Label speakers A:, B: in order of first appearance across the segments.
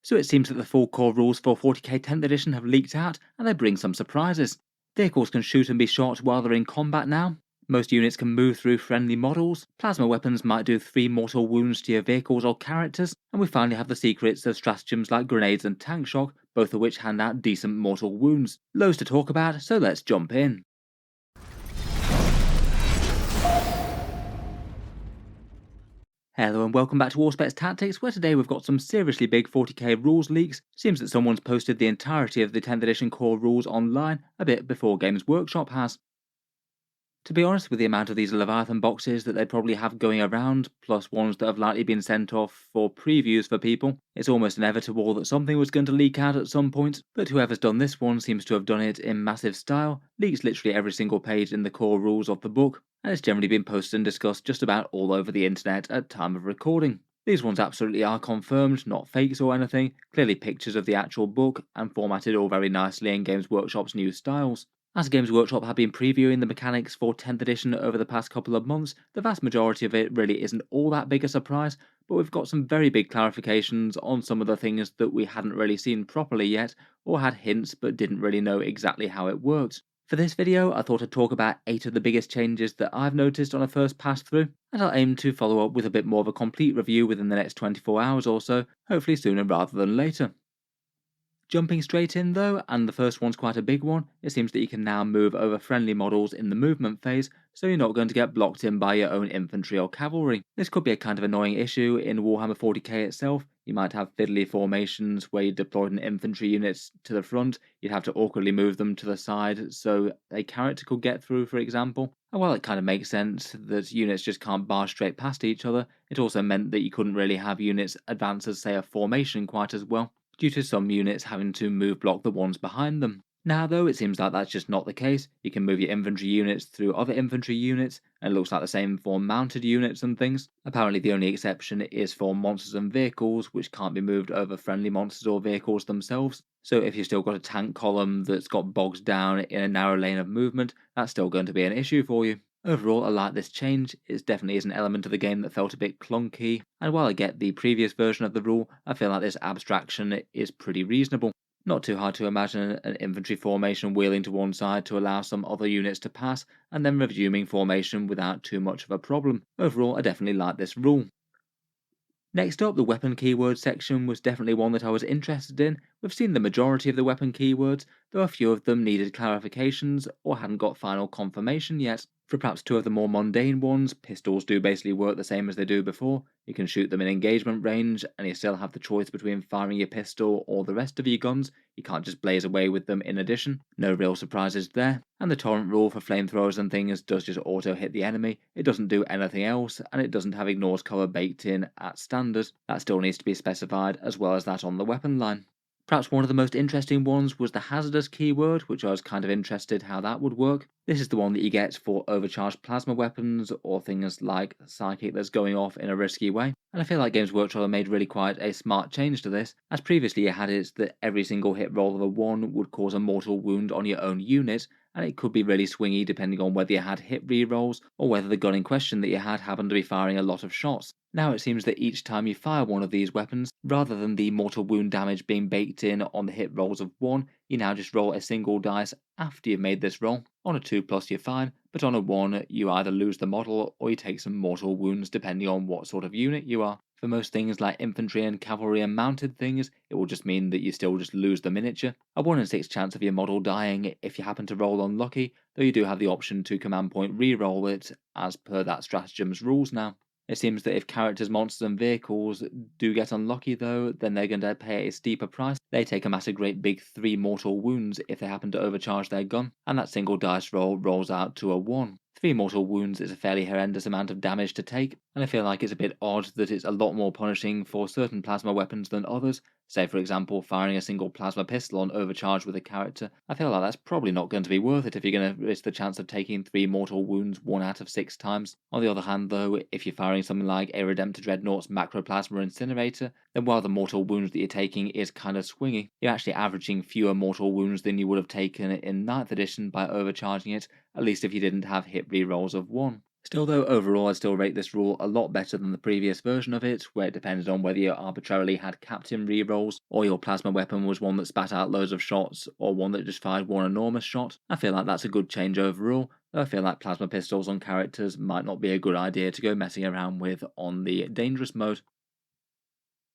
A: So it seems that the full core rules for 40k 10th edition have leaked out, and they bring some surprises. Vehicles can shoot and be shot while they're in combat now. Most units can move through friendly models. Plasma weapons might do 3 mortal wounds to your vehicles or characters. And we finally have the secrets of stratagems like grenades and tank shock, both of which hand out decent mortal wounds. Loads to talk about, so let's jump in. Hello and welcome back to Warspets Tactics, where today we've got some seriously big 40k rules leaks. Seems that someone's posted the entirety of the 10th edition core rules online a bit before Games Workshop has. To be honest, with the amount of these Leviathan boxes that they probably have going around, plus ones that have likely been sent off for previews for people, it's almost inevitable that something was going to leak out at some point, but whoever's done this one seems to have done it in massive style, leaks literally every single page in the core rules of the book, and it's generally been posted and discussed just about all over the internet at time of recording. These ones absolutely are confirmed, not fakes or anything, clearly pictures of the actual book, and formatted all very nicely in Games Workshop's new styles. As Games Workshop have been previewing the mechanics for 10th edition over the past couple of months, the vast majority of it really isn't all that big a surprise, but we've got some very big clarifications on some of the things that we hadn't really seen properly yet, or had hints but didn't really know exactly how it worked. For this video, I thought I'd talk about 8 of the biggest changes that I've noticed on a first pass through, and I'll aim to follow up with a bit more of a complete review within the next 24 hours or so, hopefully sooner rather than later. Jumping straight in though, and the first one's quite a big one, it seems that you can now move over friendly models in the movement phase, so you're not going to get blocked in by your own infantry or cavalry. This could be a kind of annoying issue in Warhammer 40k itself. You might have fiddly formations where you deployed an infantry unit to the front, you'd have to awkwardly move them to the side so a character could get through, for example. And while it kind of makes sense that units just can't barge straight past each other, it also meant that you couldn't really have units advance as, say, a formation quite as well, due to some units having to move block the ones behind them. Now though, it seems like that's just not the case. You can move your infantry units through other infantry units, and it looks like the same for mounted units and things. Apparently the only exception is for monsters and vehicles, which can't be moved over friendly monsters or vehicles themselves. So if you've still got a tank column that's got bogged down in a narrow lane of movement, that's still going to be an issue for you. Overall, I like this change. It definitely is an element of the game that felt a bit clunky, and while I get the previous version of the rule, I feel like this abstraction is pretty reasonable. Not too hard to imagine an infantry formation wheeling to one side to allow some other units to pass, and then resuming formation without too much of a problem. Overall, I definitely like this rule. Next up, the weapon keyword section was definitely one that I was interested in. We've seen the majority of the weapon keywords, though a few of them needed clarifications or hadn't got final confirmation yet. For perhaps 2 of the more mundane ones, pistols do basically work the same as they do before. You can shoot them in engagement range, and you still have the choice between firing your pistol or the rest of your guns. You can't just blaze away with them in addition. No real surprises there. And the torrent rule for flamethrowers and things does just auto hit the enemy. It doesn't do anything else, and it doesn't have ignores cover baked in at standard. That still needs to be specified, as well as that on the weapon line. Perhaps one of the most interesting ones was the hazardous keyword, which I was kind of interested how that would work. This is the one that you get for overcharged plasma weapons or things like psychic that's going off in a risky way. And I feel like Games Workshop have made really quite a smart change to this, as previously you had it that every single hit roll of a 1 would cause a mortal wound on your own unit, and it could be really swingy depending on whether you had hit rerolls or whether the gun in question that you had happened to be firing a lot of shots. Now it seems that each time you fire one of these weapons, rather than the mortal wound damage being baked in on the hit rolls of 1, you now just roll a single dice after you've made this roll. On a 2+ you're fine, but on a 1 you either lose the model or you take some mortal wounds depending on what sort of unit you are. For most things like infantry and cavalry and mounted things, it will just mean that you still just lose the miniature. A 1 in 6 chance of your model dying if you happen to roll unlucky, though you do have the option to command point re-roll it as per that stratagem's rules now. It seems that if characters, monsters and vehicles do get unlucky though, then they're going to pay a steeper price. They take a massive great big 3 mortal wounds if they happen to overcharge their gun, and that single dice roll rolls out to a 1. 3 mortal wounds is a fairly horrendous amount of damage to take, and I feel like it's a bit odd that it's a lot more punishing for certain plasma weapons than others. Say for example, firing a single plasma pistol on overcharge with a character. I feel like that's probably not going to be worth it if you're going to risk the chance of taking 3 mortal wounds 1 out of 6 times. On the other hand though, if you're firing something like a Redemptor Dreadnought's Macroplasma Incinerator, then while the mortal wounds that you're taking is kind of swingy, you're actually averaging fewer mortal wounds than you would have taken in 9th edition by overcharging it, at least if you didn't have hit rerolls of 1. Still though, overall I still rate this rule a lot better than the previous version of it, where it depended on whether you arbitrarily had captain rerolls, or your plasma weapon was one that spat out loads of shots, or one that just fired one enormous shot. I feel like that's a good change overall, though I feel like plasma pistols on characters might not be a good idea to go messing around with on the dangerous mode.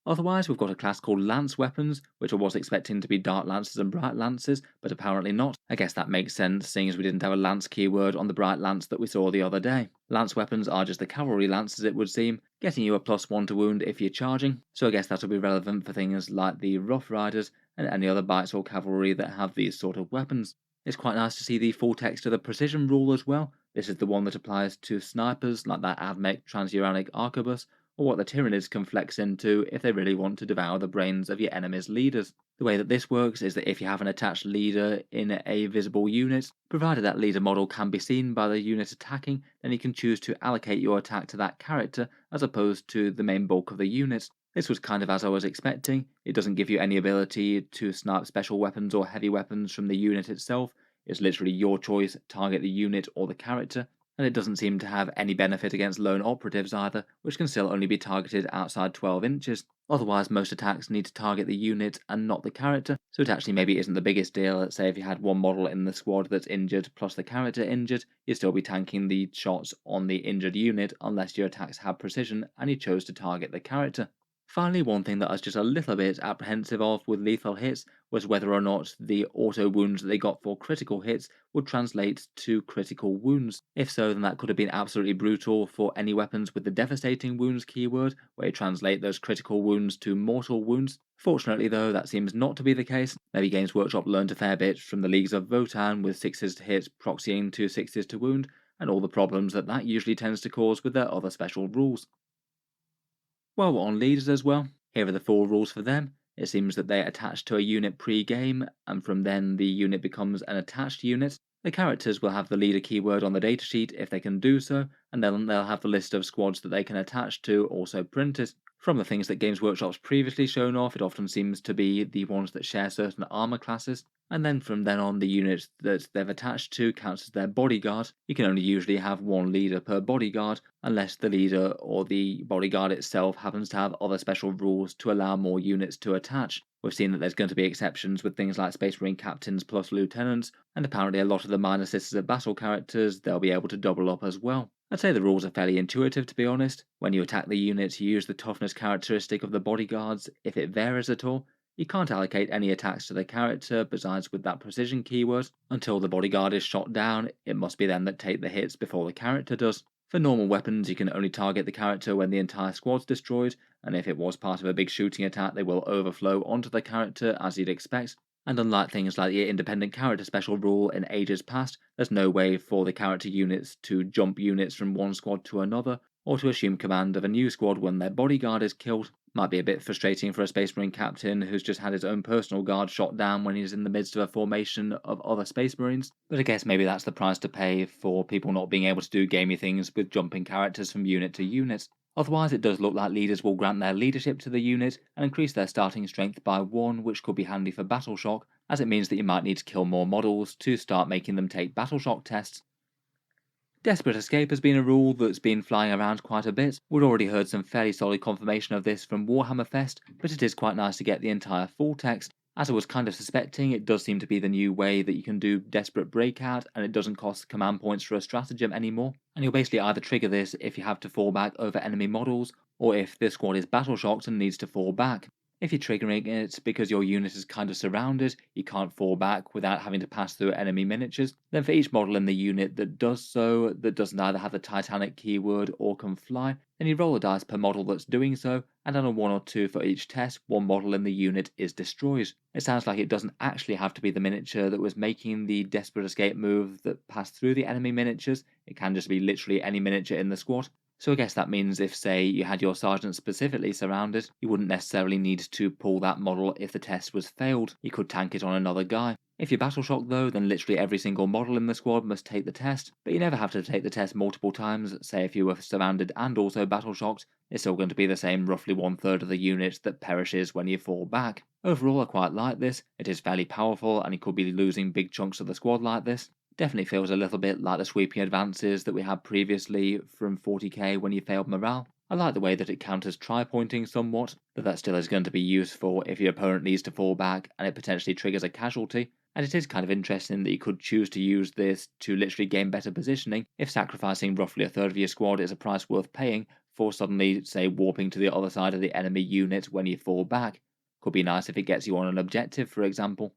A: Otherwise, we've got a class called Lance Weapons, which I was expecting to be Dark Lances and Bright Lances, but apparently not. I guess that makes sense, seeing as we didn't have a Lance keyword on the Bright Lance that we saw the other day. Lance Weapons are just the Cavalry Lances, it would seem, getting you a +1 to wound if you're charging, so I guess that'll be relevant for things like the Rough Riders and any other Bites or Cavalry that have these sort of weapons. It's quite nice to see the full text of the Precision rule as well. This is the one that applies to snipers like that AvMech Transuranic Arquebus, or what the Tyranids can flex into if they really want to devour the brains of your enemy's leaders. The way that this works is that if you have an attached leader in a visible unit, provided that leader model can be seen by the unit attacking, then you can choose to allocate your attack to that character as opposed to the main bulk of the unit. This was kind of as I was expecting. It doesn't give you any ability to snipe special weapons or heavy weapons from the unit itself. It's literally your choice, target the unit or the character, and it doesn't seem to have any benefit against lone operatives either, which can still only be targeted outside 12 inches. Otherwise, most attacks need to target the unit and not the character, so it actually maybe isn't the biggest deal. Let's say if you had one model in the squad that's injured plus the character injured, you'd still be tanking the shots on the injured unit unless your attacks had precision and you chose to target the character. Finally, one thing that I was just a little bit apprehensive of with lethal hits was whether or not the auto wounds that they got for critical hits would translate to critical wounds. If so, then that could have been absolutely brutal for any weapons with the devastating wounds keyword, where you translate those critical wounds to mortal wounds. Fortunately though, that seems not to be the case. Maybe Games Workshop learned a fair bit from the leagues of Votan with 6s to hit proxying to 6s to wound, and all the problems that that usually tends to cause with their other special rules. While we're on leaders as well, here are the 4 rules for them. It seems that they attach to a unit pre-game, and from then the unit becomes an attached unit. The characters will have the leader keyword on the datasheet if they can do so, and then they'll have the list of squads that they can attach to also printed. From the things that Games Workshop's previously shown off, it often seems to be the ones that share certain armor classes, and then from then on the unit that they've attached to counts as their bodyguard. You can only usually have one leader per bodyguard, unless the leader or the bodyguard itself happens to have other special rules to allow more units to attach. We've seen that there's going to be exceptions with things like Space Marine captains plus lieutenants, and apparently a lot of the minor sisters of battle characters they'll be able to double up as well. I'd say the rules are fairly intuitive to be honest. When you attack the unit, you use the toughness characteristic of the bodyguards. If it varies at all, you can't allocate any attacks to the character besides with that precision keyword. Until the bodyguard is shot down, it must be them that take the hits before the character does. For normal weapons, you can only target the character when the entire squad's destroyed, and if it was part of a big shooting attack, they will overflow onto the character as you'd expect. And unlike things like the independent character special rule in ages past, there's no way for the character units to jump units from one squad to another, or to assume command of a new squad when their bodyguard is killed. Might be a bit frustrating for a Space Marine captain who's just had his own personal guard shot down when he's in the midst of a formation of other Space Marines, but I guess maybe that's the price to pay for people not being able to do gamey things with jumping characters from unit to unit. Otherwise, it does look like leaders will grant their leadership to the unit and increase their starting strength by 1, which could be handy for Battle Shock, as it means that you might need to kill more models to start making them take Battle Shock tests. Desperate Escape has been a rule that's been flying around quite a bit. We'd already heard some fairly solid confirmation of this from Warhammer Fest, but it is quite nice to get the entire full text. As I was kind of suspecting, it does seem to be the new way that you can do Desperate Breakout, and it doesn't cost command points for a stratagem anymore. And you'll basically either trigger this if you have to fall back over enemy models, or if the squad is battle shocked and needs to fall back. If you're triggering it because your unit is kind of surrounded, you can't fall back without having to pass through enemy miniatures, then for each model in the unit that does so, that doesn't either have the Titanic keyword or can fly, then you roll a dice per model that's doing so, and on a 1 or 2 for each test, one model in the unit is destroyed. It sounds like it doesn't actually have to be the miniature that was making the Desperate Escape move that passed through the enemy miniatures, it can just be literally any miniature in the squad. So I guess that means if, say, you had your sergeant specifically surrounded, you wouldn't necessarily need to pull that model if the test was failed. You could tank it on another guy. If you're battle shocked though, then literally every single model in the squad must take the test, but you never have to take the test multiple times. Say if you were surrounded and also battle shocked, it's still going to be the same roughly 1/3 of the unit that perishes when you fall back. Overall I quite like this, it is fairly powerful and you could be losing big chunks of the squad like this. Definitely feels a little bit like the sweeping advances that we had previously from 40k when you failed morale. I like the way that it counters try-pointing somewhat, but that still is going to be useful if your opponent needs to fall back and it potentially triggers a casualty. And it is kind of interesting that you could choose to use this to literally gain better positioning if sacrificing roughly a third of your squad is a price worth paying for suddenly, say, warping to the other side of the enemy unit when you fall back. Could be nice if it gets you on an objective, for example.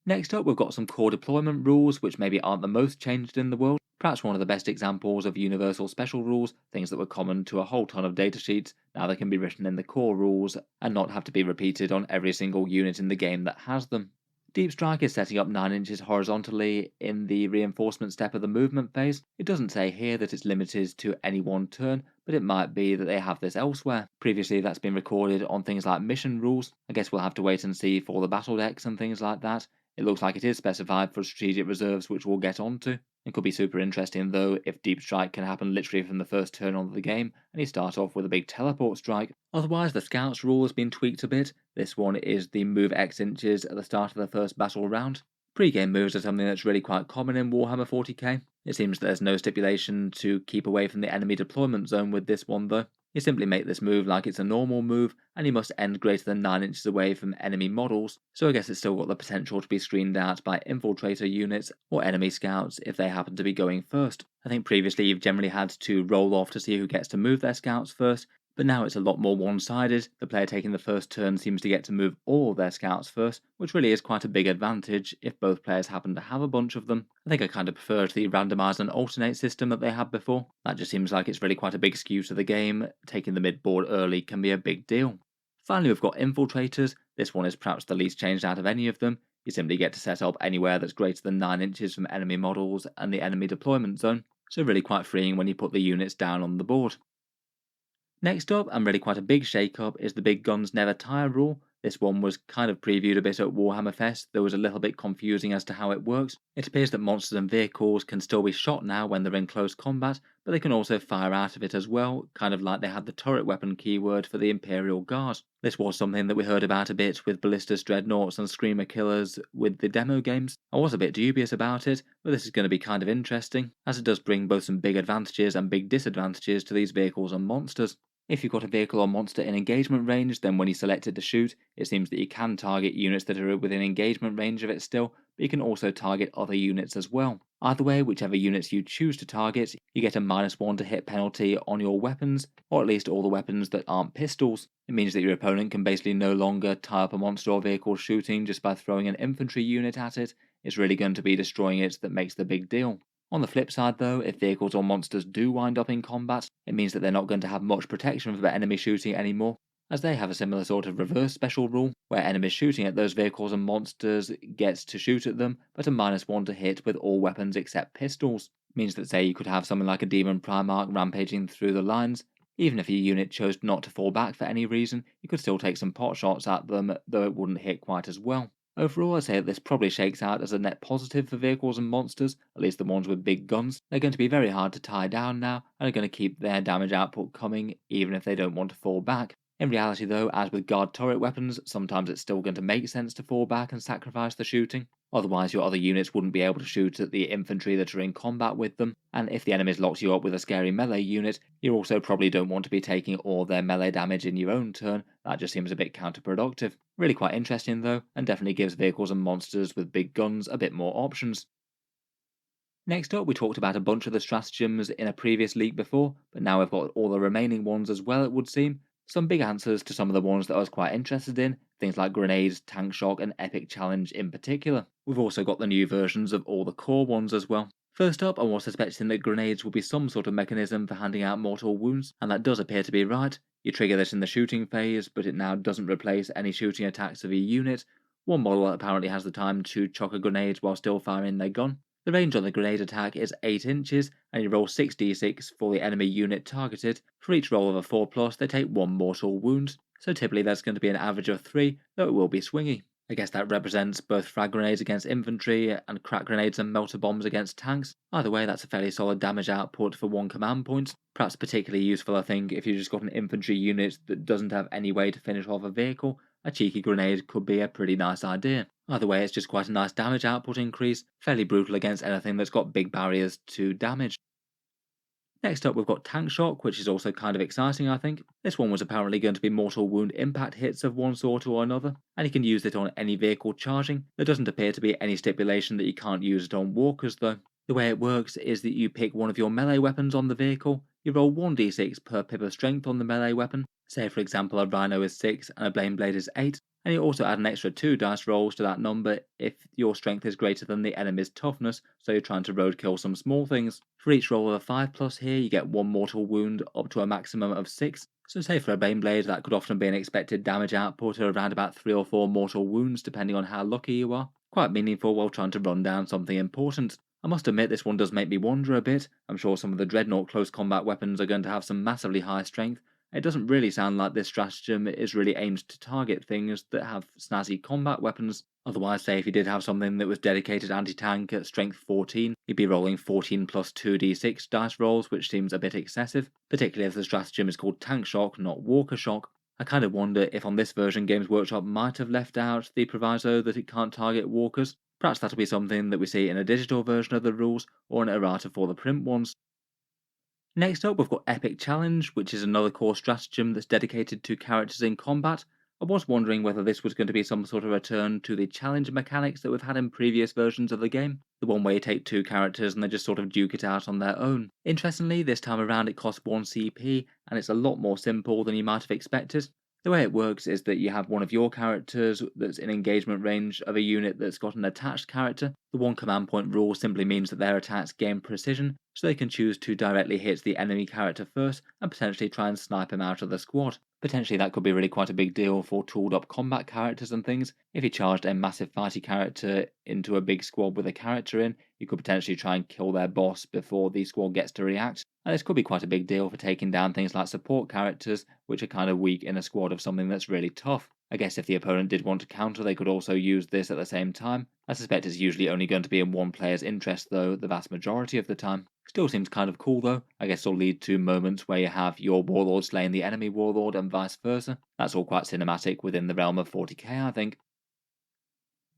A: Next up, we've got some core deployment rules, which maybe aren't the most changed in the world. Perhaps one of the best examples of universal special rules, things that were common to a whole ton of datasheets, now they can be written in the core rules and not have to be repeated on every single unit in the game that has them. Deep Strike is setting up 9 inches horizontally in the reinforcement step of the movement phase. It doesn't say here that it's limited to any one turn, but it might be that they have this elsewhere. Previously, that's been recorded on things like mission rules. I guess we'll have to wait and see for the battle decks and things like that. It looks like it is specified for strategic reserves, which we'll get onto. It could be super interesting though if Deep Strike can happen literally from the first turn of the game and you start off with a big teleport strike. Otherwise, the Scouts rule has been tweaked a bit. This one is the move X inches at the start of the first battle round. Pre-game moves are something that's really quite common in Warhammer 40k. It seems that there's no stipulation to keep away from the enemy deployment zone with this one though. You simply make this move like it's a normal move, and you must end greater than 9 inches away from enemy models, so I guess it's still got the potential to be screened out by infiltrator units or enemy scouts if they happen to be going first. I think previously you've generally had to roll off to see who gets to move their scouts first, but now it's a lot more one-sided. The player taking the first turn seems to get to move all their scouts first, which really is quite a big advantage if both players happen to have a bunch of them. I think I kind of prefer to the randomise and alternate system that they had before. That just seems like it's really quite a big skew to the game. Taking the mid-board early can be a big deal. Finally, we've got infiltrators. This one is perhaps the least changed out of any of them. You simply get to set up anywhere that's greater than 9 inches from enemy models and the enemy deployment zone, so really quite freeing when you put the units down on the board. Next up, and really quite a big shake-up, is the big guns never tire rule. This one was kind of previewed a bit at Warhammer Fest, though it was a little bit confusing as to how it works. It appears that monsters and vehicles can still be shot now when they're in close combat, but they can also fire out of it as well, kind of like they had the turret weapon keyword for the Imperial Guard. This was something that we heard about a bit with Ballistas Dreadnoughts and Screamer Killers with the demo games. I was a bit dubious about it, but this is going to be kind of interesting, as it does bring both some big advantages and big disadvantages to these vehicles and monsters. If you've got a vehicle or monster in engagement range, then when you select it to shoot, it seems that you can target units that are within engagement range of it still, but you can also target other units as well. Either way, whichever units you choose to target, you get a -1 to hit penalty on your weapons, or at least all the weapons that aren't pistols. It means that your opponent can basically no longer tie up a monster or vehicle shooting just by throwing an infantry unit at it. It's really going to be destroying it that makes the big deal. On the flip side though, if vehicles or monsters do wind up in combat, it means that they're not going to have much protection from enemy shooting anymore, as they have a similar sort of reverse special rule, where enemies shooting at those vehicles and monsters gets to shoot at them, but a -1 to hit with all weapons except pistols. It means that say you could have something like a Demon Primarch rampaging through the lines, even if your unit chose not to fall back for any reason, you could still take some pot shots at them, though it wouldn't hit quite as well. Overall, I'd say that this probably shakes out as a net positive for vehicles and monsters, at least the ones with big guns. They're going to be very hard to tie down now, and are going to keep their damage output coming, even if they don't want to fall back. In reality though, as with guard turret weapons, sometimes it's still going to make sense to fall back and sacrifice the shooting. Otherwise your other units wouldn't be able to shoot at the infantry that are in combat with them, and if the enemies locked you up with a scary melee unit, you also probably don't want to be taking all their melee damage in your own turn. That just seems a bit counterproductive. Really quite interesting though, and definitely gives vehicles and monsters with big guns a bit more options. Next up, we talked about a bunch of the stratagems in a previous leak before, but now we've got all the remaining ones as well, it would seem. Some big answers to some of the ones that I was quite interested in, things like grenades, tank shock, and epic challenge in particular. We've also got the new versions of all the core ones as well. First up, I was suspecting that grenades will be some sort of mechanism for handing out mortal wounds, and that does appear to be right. You trigger this in the shooting phase, but it now doesn't replace any shooting attacks of your unit. One model apparently has the time to chuck a grenade while still firing their gun. The range on the grenade attack is 8 inches, and you roll 6d6 for the enemy unit targeted. For each roll of a 4+, they take 1 mortal wound, so typically that's going to be an average of 3, though it will be swingy. I guess that represents both frag grenades against infantry and crack grenades and melter bombs against tanks. Either way, that's a fairly solid damage output for 1 command point. Perhaps particularly useful, I think, if you just got an infantry unit that doesn't have any way to finish off a vehicle, a cheeky grenade could be a pretty nice idea. Either way, it's just quite a nice damage output increase, fairly brutal against anything that's got big barriers to damage. Next up, we've got Tank Shock, which is also kind of exciting, I think. This one was apparently going to be mortal wound impact hits of one sort or another, and you can use it on any vehicle charging. There doesn't appear to be any stipulation that you can't use it on walkers, though. The way it works is that you pick one of your melee weapons on the vehicle, you roll 1d6 per pip of strength on the melee weapon. Say, for example, a Rhino is 6 and a Blame Blade is 8, and you also add an extra 2 dice rolls to that number if your strength is greater than the enemy's toughness, so you're trying to roadkill some small things. For each roll of a 5+ here, you get 1 mortal wound up to a maximum of 6, so say for a Bane Blade that could often be an expected damage output of around about 3 or 4 mortal wounds depending on how lucky you are. Quite meaningful while trying to run down something important. I must admit this one does make me wonder a bit. I'm sure some of the Dreadnought close combat weapons are going to have some massively high strength. It doesn't really sound like this stratagem is really aimed to target things that have snazzy combat weapons. Otherwise, say if you did have something that was dedicated anti-tank at strength 14, you'd be rolling 14 plus 2d6 dice rolls, which seems a bit excessive, particularly if the stratagem is called Tank Shock, not Walker Shock. I kind of wonder if on this version Games Workshop might have left out the proviso that it can't target walkers. Perhaps that'll be something that we see in a digital version of the rules, or an errata for the print ones. Next up, we've got Epic Challenge, which is another core stratagem that's dedicated to characters in combat. I was wondering whether this was going to be some sort of return to the challenge mechanics that we've had in previous versions of the game, the one where you take 2 characters and they just sort of duke it out on their own. Interestingly, this time around it costs 1 CP, and it's a lot more simple than you might have expected. The way it works is that you have one of your characters that's in engagement range of a unit that's got an attached character. The 1 command point rule simply means that their attacks gain precision, so they can choose to directly hit the enemy character first and potentially try and snipe him out of the squad. Potentially that could be really quite a big deal for tooled up combat characters and things. If you charged a massive fighty character into a big squad with a character in, you could potentially try and kill their boss before the squad gets to react. And this could be quite a big deal for taking down things like support characters, which are kind of weak in a squad of something that's really tough. I guess if the opponent did want to counter, they could also use this at the same time. I suspect it's usually only going to be in one player's interest though, the vast majority of the time. Still seems kind of cool though. I guess it'll lead to moments where you have your warlord slaying the enemy warlord and vice versa. That's all quite cinematic within the realm of 40k, I think.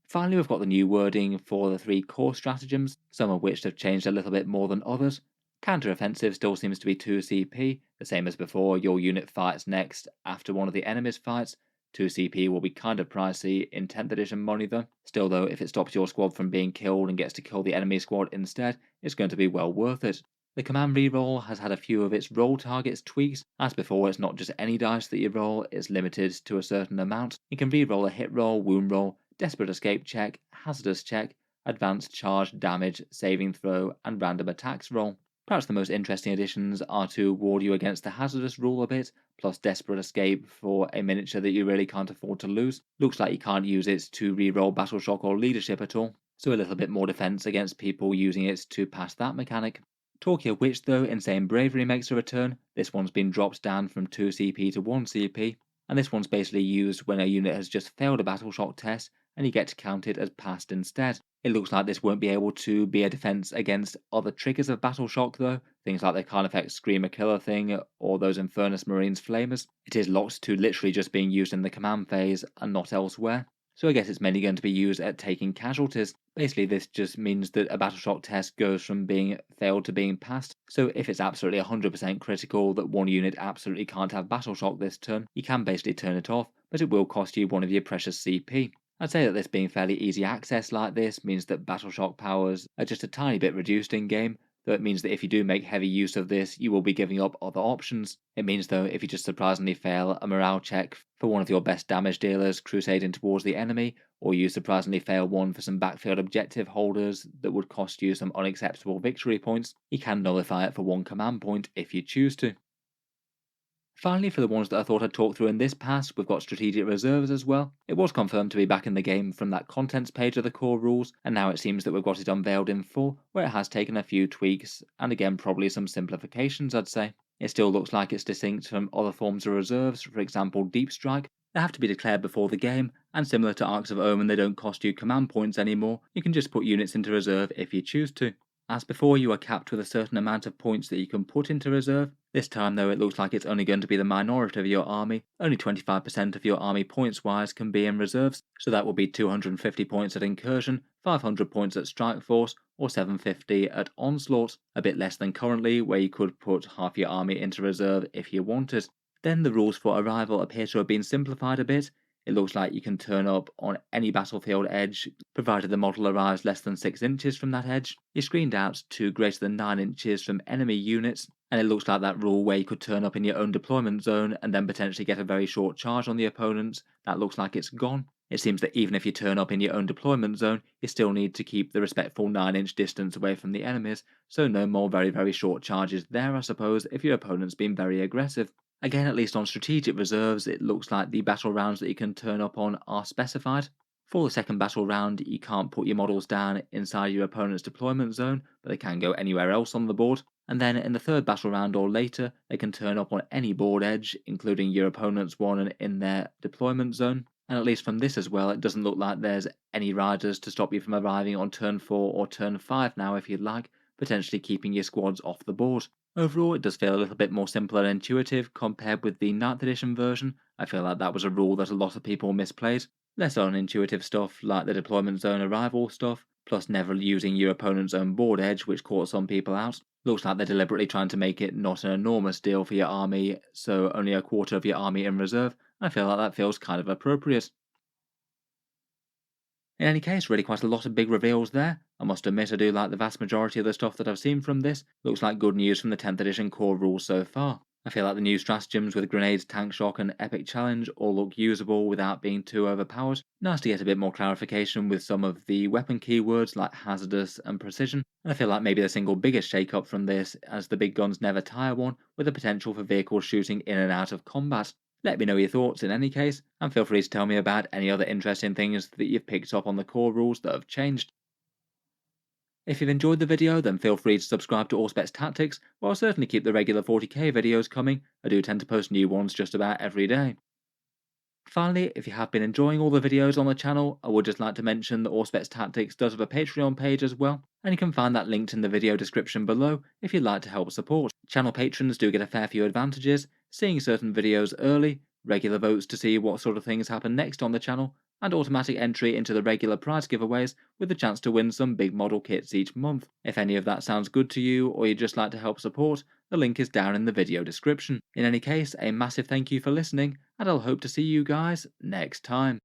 A: Finally, we've got the new wording for the 3 core stratagems, some of which have changed a little bit more than others. Counter-offensive still seems to be 2 CP, the same as before. Your unit fights next after one of the enemy's fights. 2 CP will be kind of pricey in 10th edition money though. Still though, if it stops your squad from being killed and gets to kill the enemy squad instead, it's going to be well worth it. The command reroll has had a few of its roll targets tweaked. As before, it's not just any dice that you roll, it's limited to a certain amount. You can reroll a hit roll, wound roll, desperate escape check, hazardous check, advanced charge, damage, saving throw, and random attacks roll. Perhaps the most interesting additions are to ward you against the hazardous rule a bit, plus desperate escape for a miniature that you really can't afford to lose. Looks like you can't use it to reroll battle shock or leadership at all, so a little bit more defense against people using it to pass that mechanic. Talking of which though, Insane Bravery makes a return. This one's been dropped down from 2 CP to 1 CP, and this one's basically used when a unit has just failed a battle shock test and you get to count it as passed instead. It looks like this won't be able to be a defense against other triggers of battle shock though, things like the Carnifex Screamer Killer thing or those Infernus Marines Flamers. It is locked to literally just being used in the command phase and not elsewhere. So I guess it's mainly going to be used at taking casualties. Basically this just means that a battle shock test goes from being failed to being passed. So if it's absolutely 100% critical that one unit absolutely can't have battle shock this turn, you can basically turn it off, but it will cost you one of your precious CP. I'd say that this being fairly easy access like this means that battle shock powers are just a tiny bit reduced in game, though it means that if you do make heavy use of this, you will be giving up other options. It means though, if you just surprisingly fail a morale check for one of your best damage dealers crusading towards the enemy, or you surprisingly fail one for some backfield objective holders that would cost you some unacceptable victory points, you can nullify it for 1 command point if you choose to. Finally, for the ones that I thought I'd talk through in this pass, we've got Strategic Reserves as well. It was confirmed to be back in the game from that contents page of the core rules, and now it seems that we've got it unveiled in full, where it has taken a few tweaks, and again probably some simplifications I'd say. It still looks like it's distinct from other forms of reserves, for example Deep Strike. They have to be declared before the game, and similar to Arcs of Omen they don't cost you command points anymore, you can just put units into reserve if you choose to. As before, you are capped with a certain amount of points that you can put into reserve. This time though, it looks like it's only going to be the minority of your army. Only 25% of your army points-wise can be in reserves, so that will be 250 points at Incursion, 500 points at Strike Force, or 750 at Onslaught, a bit less than currently, where you could put half your army into reserve if you wanted. Then the rules for arrival appear to have been simplified a bit. It looks like you can turn up on any battlefield edge, provided the model arrives less than 6 inches from that edge. You're screened out to greater than 9 inches from enemy units, and it looks like that rule where you could turn up in your own deployment zone and then potentially get a very short charge on the opponents, that looks like it's gone. It seems that even if you turn up in your own deployment zone, you still need to keep the respectful 9-inch distance away from the enemies, so no more very short charges there, I suppose, if your opponent's been very aggressive. Again, at least on strategic reserves, it looks like the battle rounds that you can turn up on are specified. For the second battle round, you can't put your models down inside your opponent's deployment zone, but they can go anywhere else on the board. And then in the third battle round or later, they can turn up on any board edge, including your opponent's one in their deployment zone. And at least from this as well, it doesn't look like there's any riders to stop you from arriving on turn 4 or turn 5 now if you'd like, potentially keeping your squads off the board. Overall, it does feel a little bit more simple and intuitive compared with the 9th edition version. I feel like that was a rule that a lot of people misplayed. Less unintuitive stuff like the deployment zone arrival stuff, plus never using your opponent's own board edge, which caught some people out. Looks like they're deliberately trying to make it not an enormous deal for your army, so only a quarter of your army in reserve. I feel like that feels kind of appropriate. In any case, really quite a lot of big reveals there. I must admit I do like the vast majority of the stuff that I've seen from this. Looks like good news from the 10th edition core rules so far. I feel like the new stratagems with grenades, tank shock and epic challenge all look usable without being too overpowered. Nice to get a bit more clarification with some of the weapon keywords like hazardous and precision. And I feel like maybe the single biggest shake-up from this as the big guns never tire one, with the potential for vehicles shooting in and out of combat. Let me know your thoughts in any case, and feel free to tell me about any other interesting things that you've picked up on the core rules that have changed. If you've enjoyed the video, then feel free to subscribe to Auspex Tactics, where I'll certainly keep the regular 40k videos coming. I do tend to post new ones just about every day. Finally, if you have been enjoying all the videos on the channel, I would just like to mention that Auspex Tactics does have a Patreon page as well, and you can find that linked in the video description below if you'd like to help support. Channel patrons do get a fair few advantages, seeing certain videos early, regular votes to see what sort of things happen next on the channel, and automatic entry into the regular prize giveaways with the chance to win some big model kits each month. If any of that sounds good to you or you'd just like to help support, the link is down in the video description. In any case, a massive thank you for listening, and I'll hope to see you guys next time.